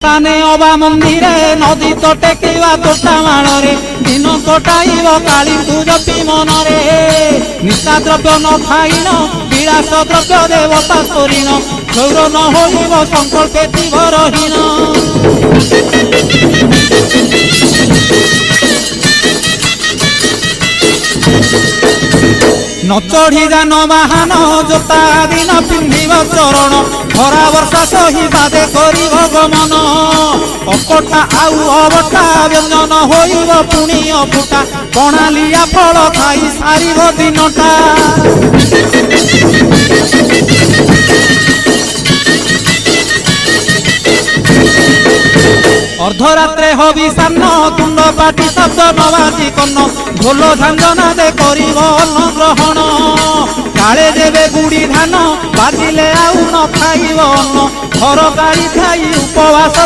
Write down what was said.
ताने अबा मंदिरे नदी तो टेकिवा तोटा माड़े दिन कटाइब काली जपी मनरे निशा द्रव्य न खाइन विलास द्रव्य देवता सोरीन गौर न होइब संकल्पे तीवरहीन न चढ़ी जान बाहन जोता दिन पिंधिब चरण खरा वर्षा सही बादे करी भगमन अकटा आउ अबटा व्यंजन होइब पुणी अफुटा कणालिया फल खाई सारिब दिनटा अर्धरात्रे हविषान्न तुंड पाटी शब्द नवासी कन्न ढोल झांझना दे करिब अन्न ग्रहण काले देवे गुड़ी धान बाजिले आउ न खाइब अन्न घर गाड़ी खाई उपवास।